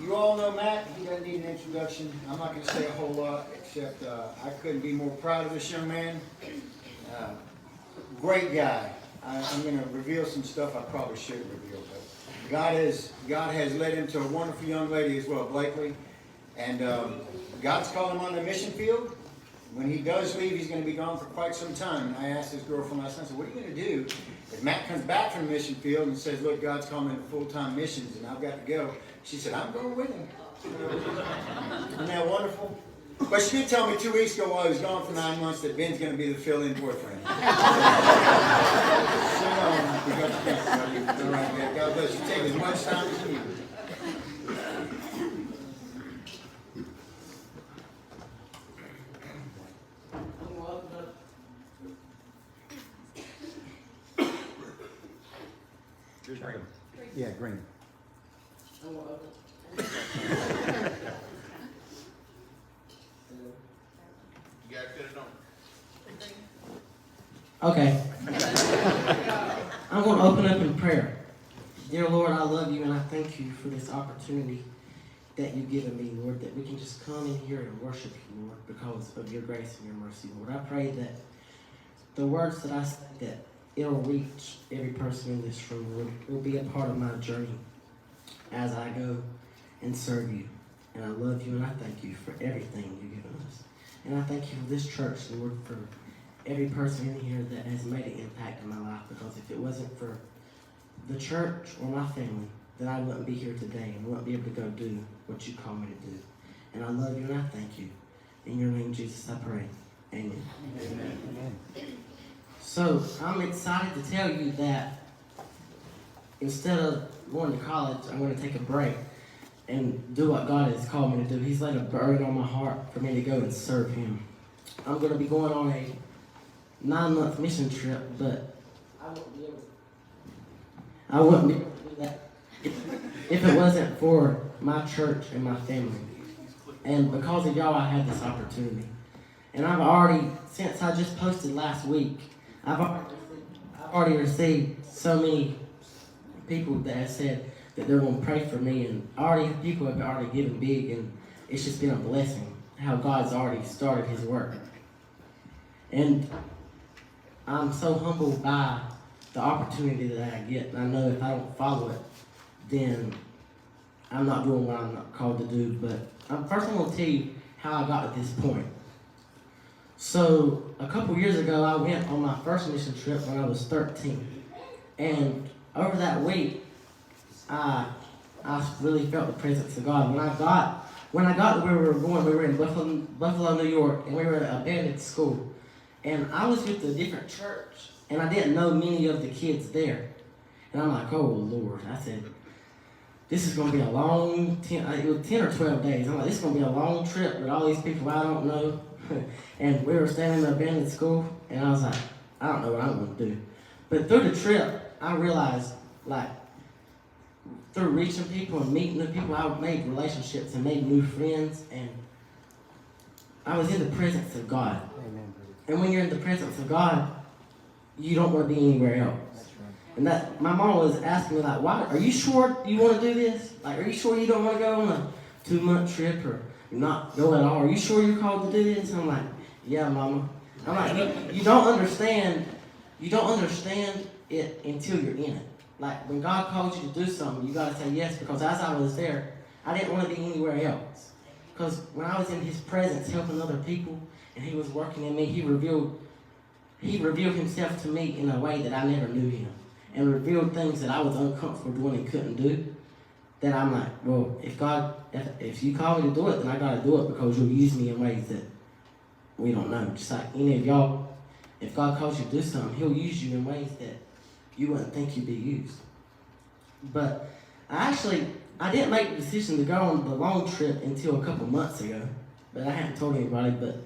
You all know Matt. He doesn't need an introduction. I'm not going to say a whole lot, except I couldn't be more proud of this young man. Great guy. I'm going to reveal some stuff I probably shouldn't reveal, but God has led him to a wonderful young lady as well, Blakely. And God's called him on the mission field. When he does leave, he's going to be gone for quite some time. And I asked his girlfriend last night, I said, what are you going to do if Matt comes back from the mission field and says, look, God's calling me to full-time missions and I've got to go? She said, I'm going with him. Isn't that wonderful? But she did tell me 2 weeks ago while he was gone for 9 months that Ben's going to be the fill-in boyfriend. So, we got to think about you. All right, man. God bless you. Take as much time as you need. Green. Yeah, green. You guys get it on. Okay. I'm going to open up in prayer. Dear Lord, I love you and I thank you for this opportunity that you've given me, Lord, that we can just come in here and worship you, Lord, because of your grace and your mercy, Lord. I pray that the words that I say, that it'll reach every person in this room, Lord. It will be a part of my journey as I go and serve you. And I love you and I thank you for everything you've given us. And I thank you for this church, Lord, for every person in here that has made an impact in my life, because if it wasn't for the church or my family, then I wouldn't be here today and wouldn't be able to go do what you call me to do. And I love you and I thank you. In your name, Jesus, I pray. Amen. Amen. Amen. So I'm excited to tell you that instead of going to college, I'm going to take a break and do what God has called me to do. He's laid a burden on my heart for me to go and serve him. I'm going to be going on a 9-month mission trip, but I wouldn't be able to do that if it wasn't for my church and my family. And because of y'all, I had this opportunity. And I've already, since I just posted last week, I've already received so many people that have said that they're going to pray for me, and people have already given big, and it's just been a blessing how God's already started his work. And I'm so humbled by the opportunity that I get, and I know if I don't follow it, then I'm not doing what I'm not called to do. But first I'm going to tell you how I got to this point. So a couple years ago, I went on my first mission trip when I was 13. And over that week, I really felt the presence of God. When I got to where we were going, we were in Buffalo, New York, and we were at an abandoned school. And I was with a different church, and I didn't know many of the kids there. And I'm like, oh, Lord. I said, this is going to be a long, 10 or 12 days. I'm like, this is going to be a long trip with all these people I don't know. And we were standing in the abandoned school, and I was like, I don't know what I'm going to do. But through the trip, I realized, like, through reaching people and meeting new people, I made relationships and made new friends, and I was in the presence of God. Amen. And when you're in the presence of God, you don't want to be anywhere else. That's right. And that my mom was asking me, like, why? Are you sure you want to do this? Like, are you sure you don't want to go on a 2-month trip or not go at all? Are you sure you're called to do this? And I'm like, yeah, Mama. I'm like, you don't understand it until you're in it. Like, when God calls you to do something, you got to say yes, because as I was there, I didn't want to be anywhere else. Because when I was in his presence helping other people, and he was working in me, he revealed himself to me in a way that I never knew him, and revealed things that I was uncomfortable doing and couldn't do. Then I'm like, well, if you call me to do it, then I got to do it, because you'll use me in ways that we don't know. Just like any of y'all, if God calls you to do something, he'll use you in ways that you wouldn't think you'd be used. But I didn't make the decision to go on the long trip until a couple months ago. But I hadn't told anybody. But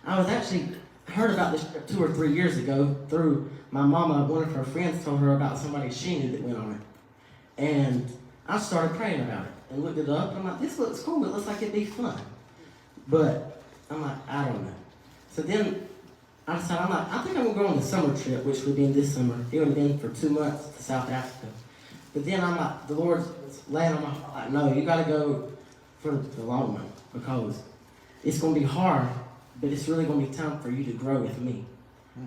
I was actually heard about this trip 2 or 3 years ago through my mama. One of her friends told her about somebody she knew that went on it. And I started praying about it and looked it up. And I'm like, this looks cool. It looks like it'd be fun. But I'm like, I don't know. So then I decided, I think I'm going to go on the summer trip, which would be in this summer. It would have been for 2 months to South Africa. But then I'm like, the Lord was laying on my heart, like, no, you got to go for the long run, because it's going to be hard, but it's really going to be time for you to grow with me.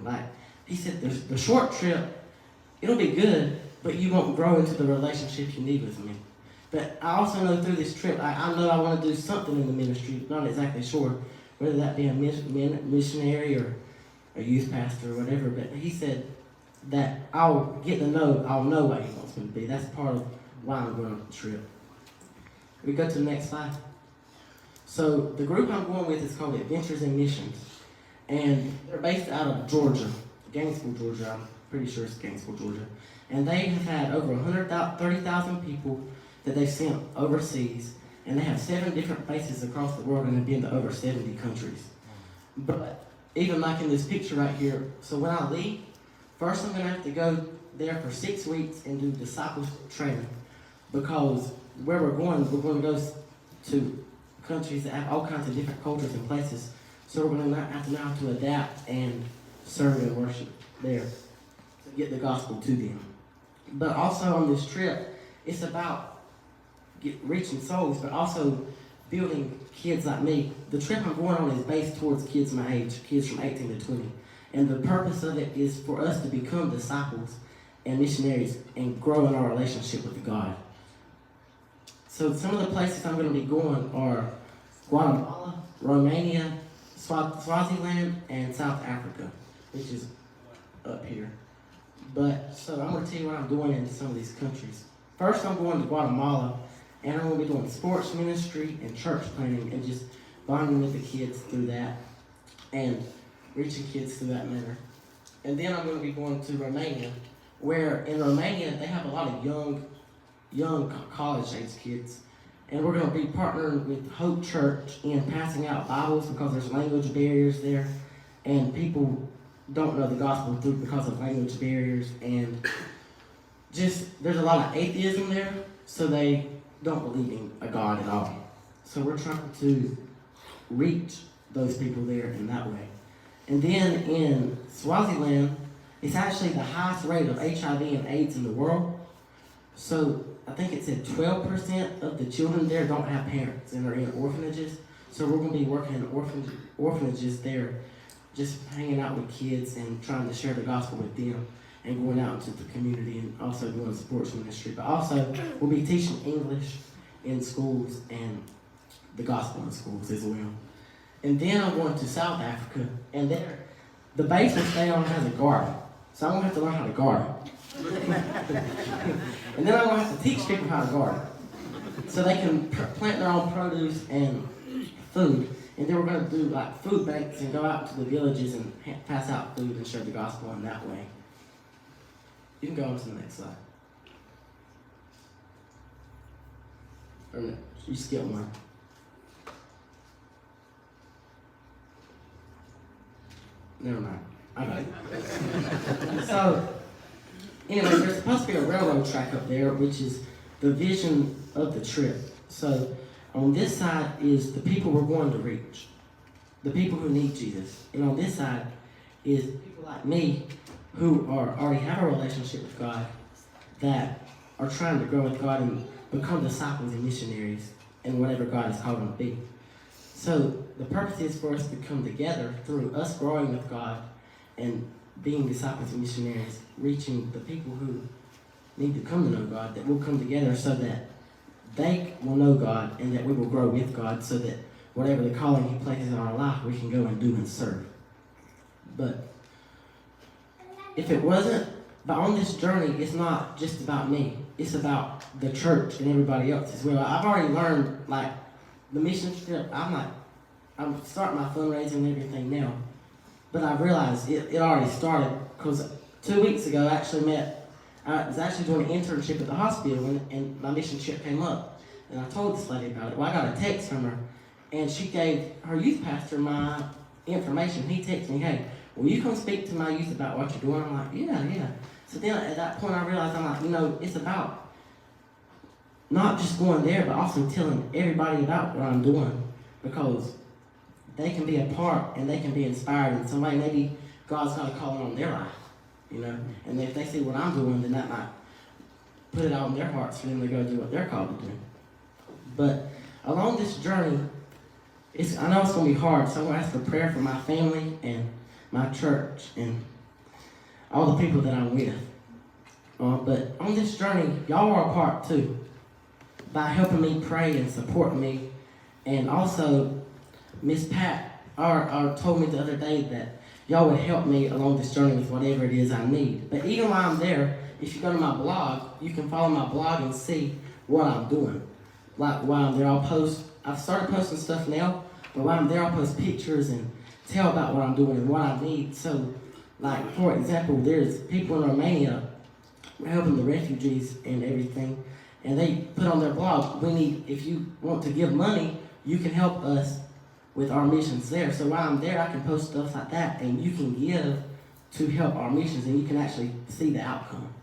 Like he said, the short trip, it'll be good, but you won't grow into the relationship you need with me. But I also know through this trip, I know I want to do something in the ministry, not exactly sure whether that be a missionary or a youth pastor or whatever, but he said that I'll know what he wants me to be. That's part of why I'm going on the trip. We go to the next slide. So the group I'm going with is called Adventures in Missions, and they're based out of Georgia, Gainesville, Georgia. I'm pretty sure it's Gainesville, Georgia. And they have had over 30,000 people that they've sent overseas, and they have 7 different places across the world and have been to over 70 countries. But even like in this picture right here, so when I leave, first I'm going to have to go there for 6 weeks and do discipleship training, because where we're going to go to countries that have all kinds of different cultures and places, so we're going to have to know how to adapt and serve and worship there to get the gospel to them. But also on this trip, it's about reaching souls, but also building kids like me. The trip I'm going on is based towards kids my age, kids from 18 to 20. And the purpose of it is for us to become disciples and missionaries and grow in our relationship with God. So some of the places I'm going to be going are Guatemala, Romania, Swaziland, and South Africa, which is up here. But so I'm going to tell you what I'm doing in some of these countries. First, I'm going to Guatemala, and I'm going to be doing sports ministry and church planning and just bonding with the kids through that and reaching kids through that manner. And then I'm going to be going to Romania, where in Romania they have a lot of young college-age kids. And we're going to be partnering with Hope Church in passing out Bibles because there's language barriers there. And people don't know the gospel because of language barriers. And just, there's a lot of atheism there, so they don't believe in a God at all. So we're trying to reach those people there in that way. And then in Swaziland, it's actually the highest rate of HIV and AIDS in the world. So I think it said 12% of the children there don't have parents and are in orphanages. So we're going to be working in orphanages there, just hanging out with kids and trying to share the gospel with them and going out into the community and also doing sports ministry. But also, we'll be teaching English in schools and the gospel in schools as well. And then I'm going to South Africa, and there, the base we stay on has a garden. So I'm going to have to learn how to garden. And then I'm going to have to teach people how to garden, so they can plant their own produce and food. And then we're going to do like food banks and go out to the villages and pass out food and share the gospel in that way. You can go on to the next slide. Or no, you skip one. Never mind. I got it. So, anyway, there's supposed to be a railroad track up there, which is the vision of the trip. So, on this side is the people we're going to reach, the people who need Jesus. And on this side is people like me who already have a relationship with God, that are trying to grow with God and become disciples and missionaries in whatever God has called them to be. So the purpose is for us to come together through us growing with God and being disciples and missionaries, reaching the people who need to come to know God, that we'll come together so that they will know God and that we will grow with God, so that whatever the calling He places in our life, we can go and do and serve. But if it wasn't, but on this journey, it's not just about me. It's about the church and everybody else as well. I've already learned, like, the mission trip, I'm starting my fundraising and everything now. But I realized it already started, because 2 weeks ago I was actually doing an internship at the hospital and my mission trip came up. And I told this lady about it. Well, I got a text from her, and she gave her youth pastor my information. He texted me, hey, will you come speak to my youth about what you're doing? I'm like, yeah. So then at that point I realized, I'm like, it's about not just going there, but also telling everybody about what I'm doing, because they can be a part and they can be inspired, and somebody, maybe God's got a calling on their life, and if they see what I'm doing, then that might put it out in their hearts for them to go do what they're called to do. But along this journey, I know it's going to be hard, so I'm going to ask for prayer for my family and my church and all the people that I'm with. But on this journey, y'all are a part too, by helping me pray and supporting me. And also, Miss Pat told me the other day that y'all would help me along this journey with whatever it is I need. But even while I'm there, if you go to my blog, you can follow my blog and see what I'm doing. Like while I'm there, I've started posting stuff now, but while I'm there, I'll post pictures and tell about what I'm doing and what I need. So, like, for example, there's people in Romania helping the refugees and everything, and they put on their blog, if you want to give money, you can help us with our missions there. So while I'm there, I can post stuff like that, and you can give to help our missions, and you can actually see the outcome.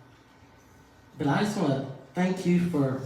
But I just want to thank you for